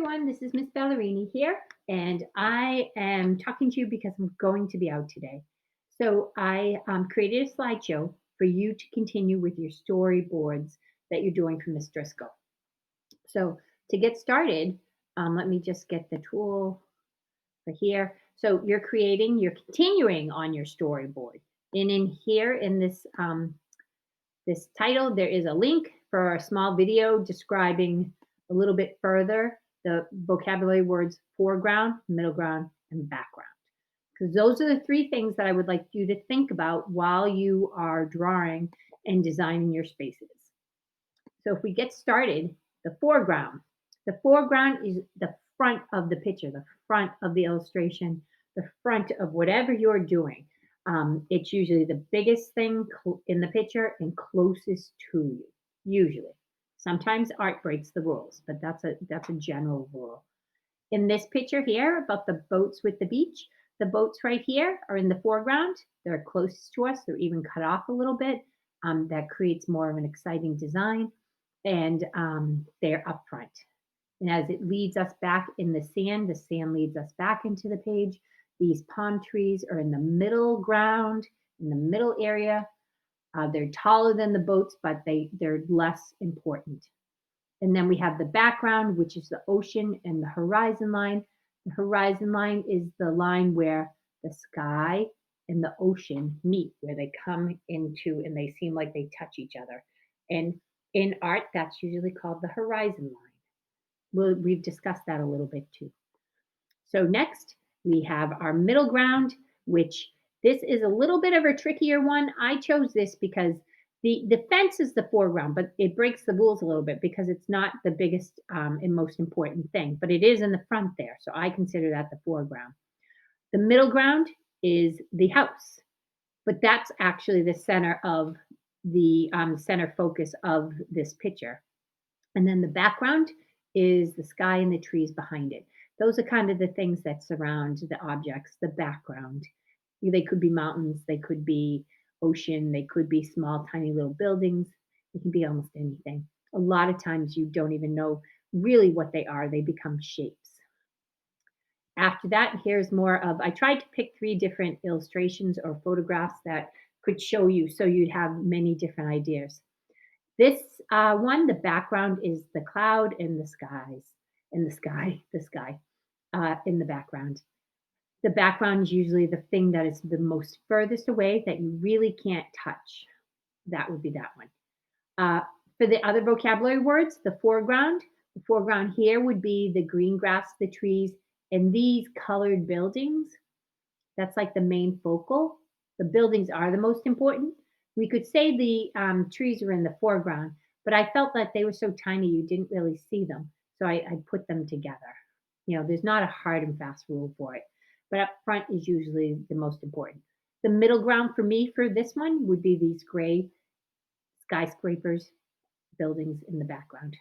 everyone. This is Miss Ballerini here, and I am talking to you because I'm going to be out today. So I created a slideshow for you to continue with your storyboards that you're doing for Miss Driscoll. So to get started, let me just get the tool for here. So you're continuing on your storyboard. And in here, in this title, there is a link for a small video describing a little bit further the vocabulary words foreground, middle ground, and background. Because those are the three things that I would like you to think about while you are drawing and designing your spaces. So if we get started, the foreground is the front of the picture, the front of the illustration, the front of whatever you're doing. It's usually the biggest thing in the picture and closest to you, usually. Sometimes art breaks the rules, but that's a general rule. In this picture here about the boats with the beach, the boats right here are in the foreground. They're closest to us. They're even cut off a little bit. That creates more of an exciting design, and they're up front. And as it leads us back in the sand leads us back into the page. These palm trees are in the middle ground, in the middle area. They're taller than the boats, but they're less important. And then we have the background, which is the ocean and the horizon line. The horizon line is the line where the sky and the ocean meet, where they come into and they seem like they touch each other. And in art, that's usually called the horizon line. We've discussed that a little bit too. So next, we have our middle ground, which this is a little bit of a trickier one. I chose this because the fence is the foreground, but it breaks the rules a little bit because it's not the biggest and most important thing, but it is in the front there. So I consider that the foreground. The middle ground is the house, but that's actually the center of the center focus of this picture. And then the background is the sky and the trees behind it. Those are kind of the things that surround the objects, the background. They could be mountains, they could be ocean, they could be small, tiny little buildings. It can be almost anything. A lot of times you don't even know really what they are, they become shapes. After that, here's more of, I tried to pick three different illustrations or photographs that could show you so you'd have many different ideas. This one, the background is the cloud and the skies, and the sky in the background. The background is usually the thing that is the most furthest away that you really can't touch. That would be that one. Uh, for the other vocabulary words, the foreground here would be the green grass, the trees, and these colored buildings. That's like the main focal. The buildings are the most important. We could say the trees are in the foreground, but I felt that they were so tiny you didn't really see them. So I put them together. There's not a hard and fast rule for it, but up front is usually the most important. The middle ground for me for this one would be these gray skyscrapers, buildings in the background,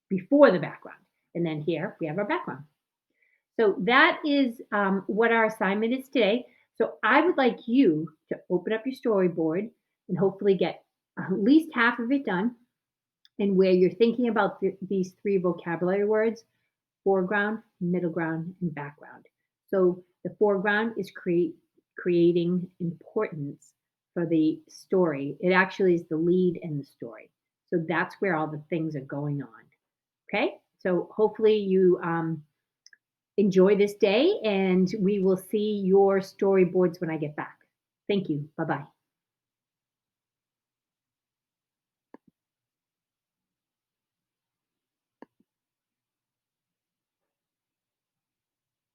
before the background. And then here we have our background. So that is what our assignment is today. So I would like you to open up your storyboard and hopefully get at least half of it done. And where you're thinking about these three vocabulary words: foreground, middle ground, and background. So the foreground is creating importance for the story. It actually is the lead in the story. So that's where all the things are going on. Okay. So hopefully you enjoy this day, and we will see your storyboards when I get back. Thank you. Bye bye.